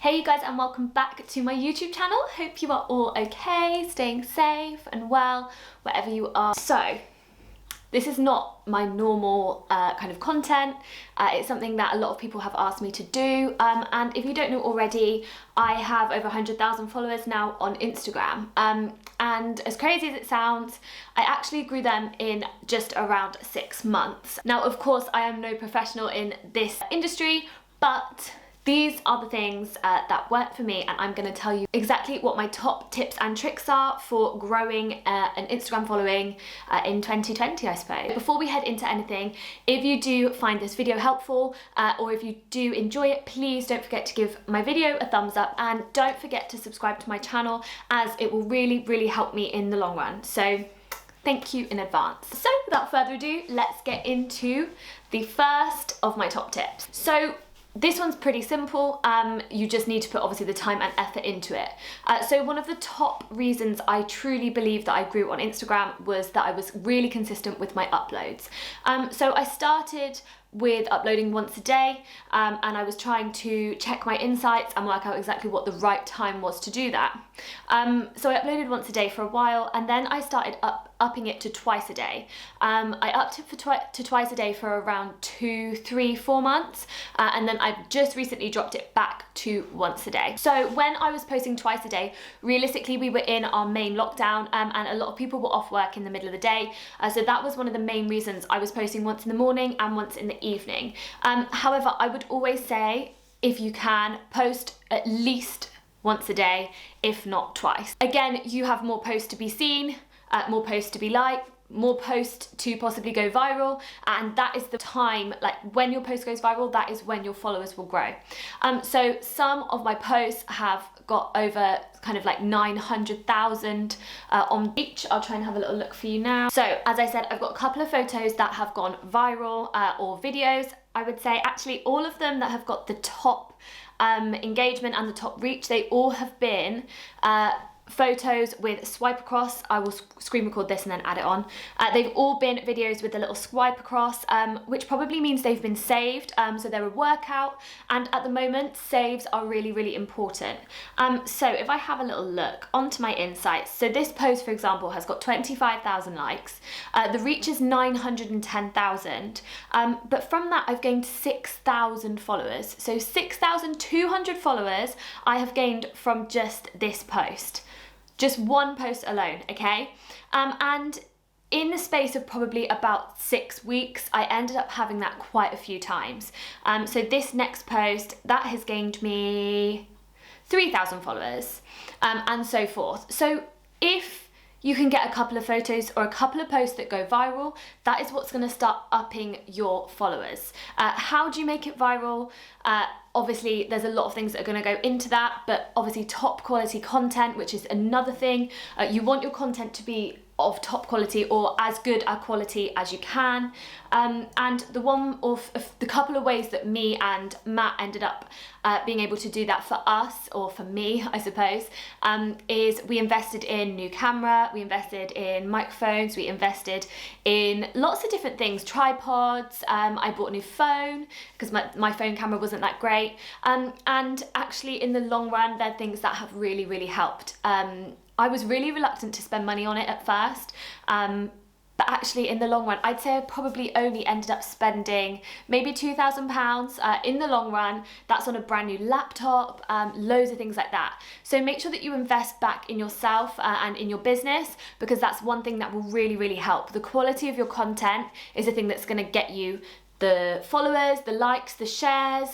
Hey you guys, and welcome back to my YouTube channel. Hope you are all okay, staying safe and well, wherever you are. So, this is not my normal kind of content. It's something that a lot of people have asked me to do. And if you don't know already, I have over 100,000 followers now on Instagram. And as crazy as it sounds, I actually grew them in just around 6 months. Now, of course, I am no professional in this industry, but these are the things that work for me, and I'm going to tell you exactly what my top tips and tricks are for growing an Instagram following in 2020, I suppose. Before we head into anything, if you do find this video helpful or if you do enjoy it, please don't forget to give my video a thumbs up, and don't forget to subscribe to my channel, as it will really help me in the long run. So thank you in advance. So without further ado, let's get into the first of my top tips. So this one's pretty simple. You just need to put obviously the time and effort into it. So one of the top reasons I truly believe that I grew on Instagram was that I was really consistent with my uploads. So I started with uploading once a day, and I was trying to check my insights and work out exactly what the right time was to do that. So I uploaded once a day for a while, and then I started upping it to twice a day. I upped it to twice a day for around 2, 3, 4 months, and then I've just recently dropped it back to once a day. So when I was posting twice a day, realistically we were in our main lockdown, and a lot of people were off work in the middle of the day, so that was one of the main reasons I was posting once in the morning and once in the evening. However, I would always say, if you can, post at least once a day, if not twice. Again, you have more posts to be seen, more posts to be liked, more posts to possibly go viral, and that is the time, like when your post goes viral, that is when your followers will grow. So some of my posts have got over kind of like 900,000 on each. I'll try and have a little look for you now. So as I said, I've got a couple of photos that have gone viral, or videos, I would say. Actually, all of them that have got the top engagement and the top reach, they all have been photos with swipe across. I will screen record this and then add it on. They've all been videos with a little swipe across, which probably means they've been saved, so they're a workout, and at the moment saves are really important. So if I have a little look onto my insights, so this post for example has got 25,000 likes, the reach is 910,000, but from that I've gained 6,000 followers. So 6,200 followers I have gained from just this post. Just one post alone, okay? And in the space of probably about 6 weeks, I ended up having that quite a few times. So this next post, that has gained me 3,000 followers, and so forth. So if you can get a couple of photos or a couple of posts that go viral, that is what's gonna start upping your followers. How do you make it viral? Obviously, there's a lot of things that are gonna go into that, but obviously top quality content, which is another thing. You want your content to be of top quality, or as good a quality as you can. And the one of the couple of ways that me and Matt ended up being able to do that for us, or for me, I suppose, is we invested in new camera, we invested in microphones, we invested in lots of different things, tripods. I bought a new phone because my phone camera wasn't that great. And actually in the long run, they're things that have really helped. I was really reluctant to spend money on it at first, but actually in the long run, I'd say I probably only ended up spending maybe £2,000 in the long run. That's on a brand new laptop, loads of things like that. So make sure that you invest back in yourself and in your business, because that's one thing that will really help. The quality of your content is the thing that's going to get you the followers, the likes, the shares,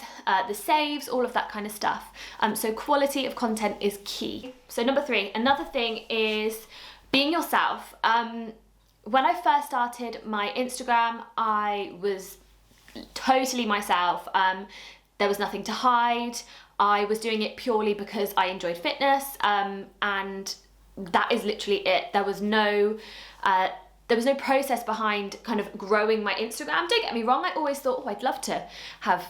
the saves, all of that kind of stuff. So quality of content is key. So number 3, another thing is being yourself. When I first started my Instagram, I was totally myself. There was nothing to hide. I was doing it purely because I enjoyed fitness, and that is literally it. There was no process behind kind of growing my Instagram. Don't get me wrong, I always thought, oh, I'd love to have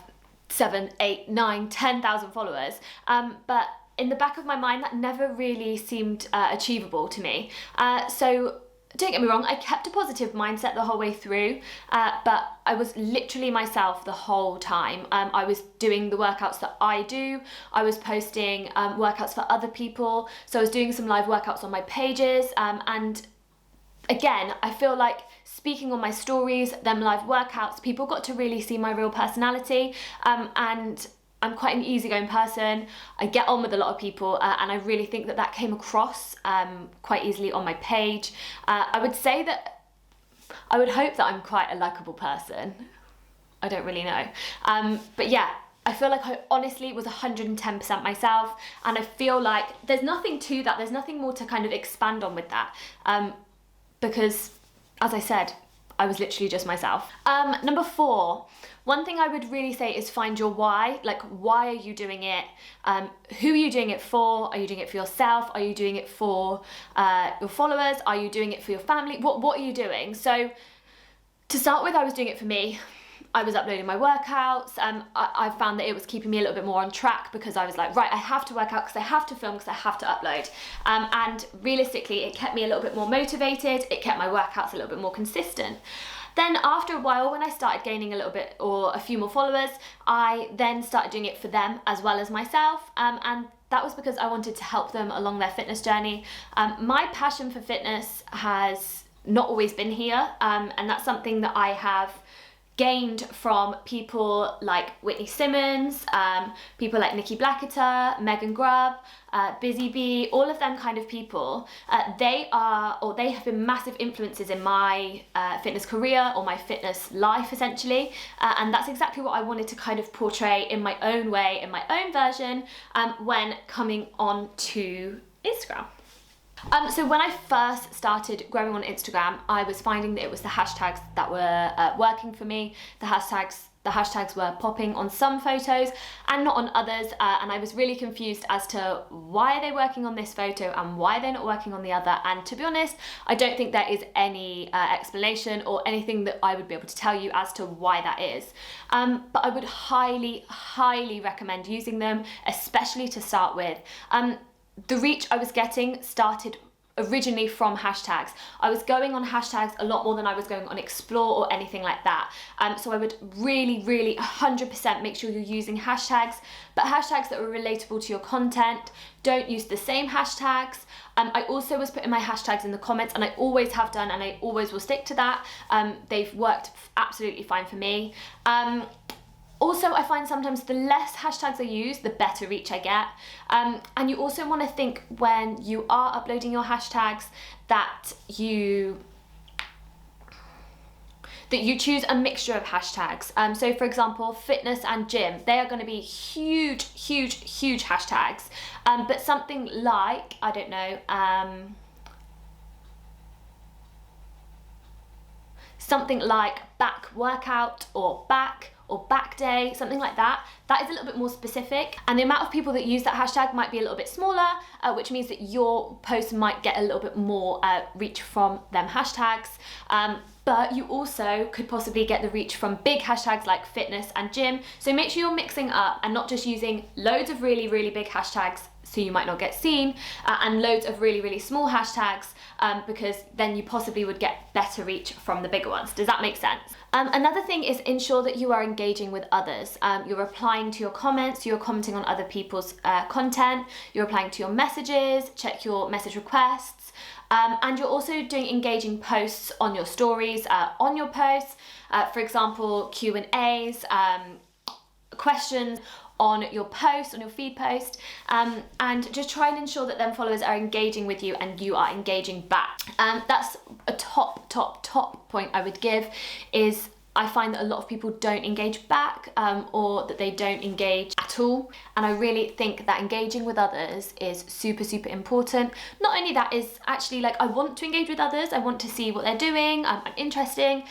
7, 8, 9, 10,000 followers. But in the back of my mind, that never really seemed achievable to me. So don't get me wrong, I kept a positive mindset the whole way through, but I was literally myself the whole time. I was doing the workouts that I do. I was posting workouts for other people. So I was doing some live workouts on my pages. And again, I feel like speaking on my stories, them live workouts, people got to really see my real personality. And I'm quite an easygoing person. I get on with a lot of people, and I really think that that came across quite easily on my page. I would say that I would hope that I'm quite a likable person. I don't really know. But yeah, I feel like I honestly was 110% myself, and I feel like there's nothing to that. There's nothing more to kind of expand on with that. Because, as I said, I was literally just myself. Number 4, one thing I would really say is find your why. Like, why are you doing it? Who are you doing it for? Are you doing it for yourself? Are you doing it for your followers? Are you doing it for your family? What are you doing? So to start with, I was doing it for me. I was uploading my workouts. I found that it was keeping me a little bit more on track, because I was like, right, I have to work out because I have to film, because I have to upload. And realistically, it kept me a little bit more motivated. It kept my workouts a little bit more consistent. Then after a while, when I started gaining a little bit or a few more followers, I then started doing it for them as well as myself. And that was because I wanted to help them along their fitness journey. My passion for fitness has not always been here. And that's something that I have gained from people like Whitney Simmons, people like Nikki Blacketer, Megan Grubb, Busy Bee, all of them kind of people. They have been massive influences in my fitness career, or my fitness life essentially. And that's exactly what I wanted to kind of portray in my own way, in my own version, when coming on to Instagram. So when I first started growing on Instagram, I was finding that it was the hashtags that were working for me. The hashtags were popping on some photos and not on others, and I was really confused as to why are they working on this photo and why they're not working on the other. And to be honest, I don't think there is any explanation or anything that I would be able to tell you as to why that is. But I would highly, highly recommend using them, especially to start with. The reach I was getting started originally from hashtags. I was going on hashtags a lot more than I was going on Explore or anything like that. So I would really, really 100% make sure you're using hashtags, but hashtags that are relatable to your content. Don't use the same hashtags. I also was putting my hashtags in the comments, and I always have done, and I always will stick to that. They've worked absolutely fine for me. Also, I find sometimes the less hashtags I use, the better reach I get. And you also want to think, when you are uploading your hashtags, that you choose a mixture of hashtags. So for example, fitness and gym, they are going to be huge, huge, huge hashtags. But something like, I don't know, something like back workout or back day, something like that, that is a little bit more specific, and the amount of people that use that hashtag might be a little bit smaller, which means that your post might get a little bit more reach from them hashtags. But you also could possibly get the reach from big hashtags like fitness and gym. So make sure you're mixing up and not just using loads of really, really big hashtags so you might not get seen, and loads of really, really small hashtags, because then you possibly would get better reach from the bigger ones. Does that make sense? Another thing is ensure that you are engaging with others. You're replying to your comments, you're commenting on other people's content, you're replying to your messages, check your message requests, and you're also doing engaging posts on your stories, on your posts, for example, Q&As, questions on your post, on your feed post, and just try and ensure that them followers are engaging with you and you are engaging back. That's a top point I would give, is I find that a lot of people don't engage back, or that they don't engage at all. And I really think that engaging with others is super, super important. Not only that, is actually like, I want to engage with others. I want to see what they're doing. I'm interested.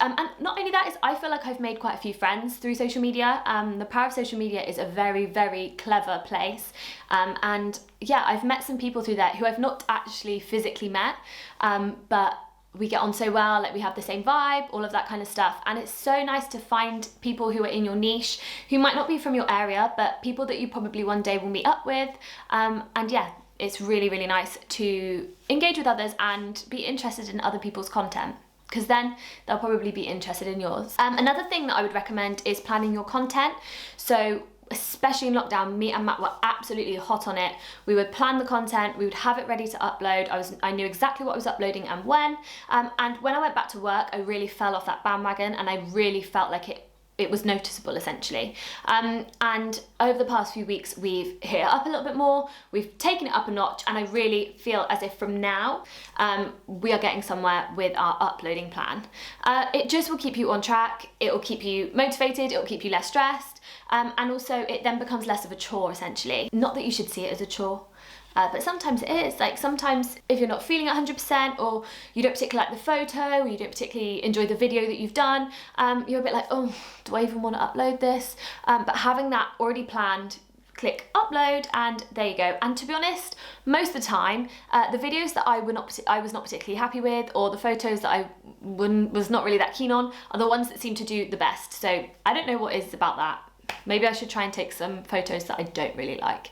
And not only that, is I feel like I've made quite a few friends through social media. The power of social media is a very, very clever place. And yeah, I've met some people through there who I've not actually physically met, but we get on so well, like we have the same vibe, all of that kind of stuff. And it's so nice to find people who are in your niche, who might not be from your area, but people that you probably one day will meet up with. And yeah, it's really, really nice to engage with others and be interested in other people's content, because then they'll probably be interested in yours. Another thing that I would recommend is planning your content. So especially in lockdown, me and Matt were absolutely hot on it. We would plan the content, we would have it ready to upload. I knew exactly what I was uploading and when. And when I went back to work, I really fell off that bandwagon, and I really felt like it was noticeable, essentially. And over the past few weeks, we've hit it up a little bit more, we've taken it up a notch, and I really feel as if from now, we are getting somewhere with our uploading plan. It just will keep you on track, it will keep you motivated, it will keep you less stressed, and also it then becomes less of a chore, essentially. Not that you should see it as a chore, but sometimes it is. Like, sometimes if you're not feeling 100%, or you don't particularly like the photo, or you don't particularly enjoy the video that you've done, you're a bit like, oh, do I even want to upload this? But having that already planned, click upload, and there you go. And to be honest, most of the time, the videos that I was not particularly happy with, or the photos that I was not really that keen on, are the ones that seem to do the best. So I don't know what is about that. Maybe I should try and take some photos that I don't really like.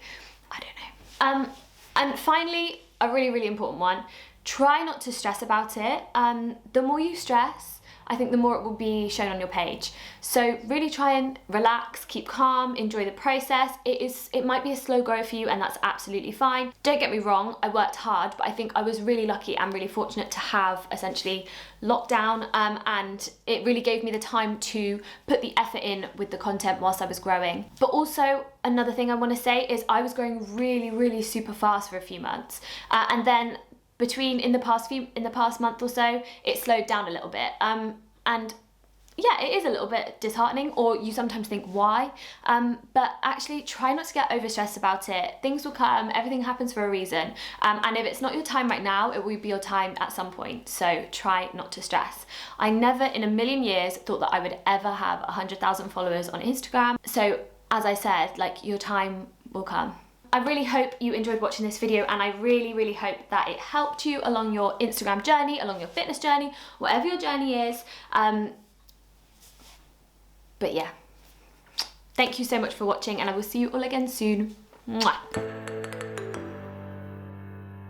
I don't know. And finally, a really, really important one, try not to stress about it. The more you stress, I think the more it will be shown on your page. So really try and relax, keep calm, enjoy the process. It might be a slow grow for you, and that's absolutely fine. Don't get me wrong, I worked hard, but I think I was really lucky and really fortunate to have essentially lockdown, and it really gave me the time to put the effort in with the content whilst I was growing. But also, another thing I want to say is I was growing really, really super fast for a few months, and then in the past month or so, it slowed down a little bit. And yeah, it is a little bit disheartening, or you sometimes think why, but actually try not to get overstressed about it. Things will come, everything happens for a reason, and if it's not your time right now, it will be your time at some point, so try not to stress. I never in a million years thought that I would ever have 100,000 followers on Instagram, so as I said, like, your time will come. I really hope you enjoyed watching this video, and I really, really hope that it helped you along your Instagram journey, along your fitness journey, whatever your journey is. But yeah, thank you so much for watching, and I will see you all again soon. Mwah.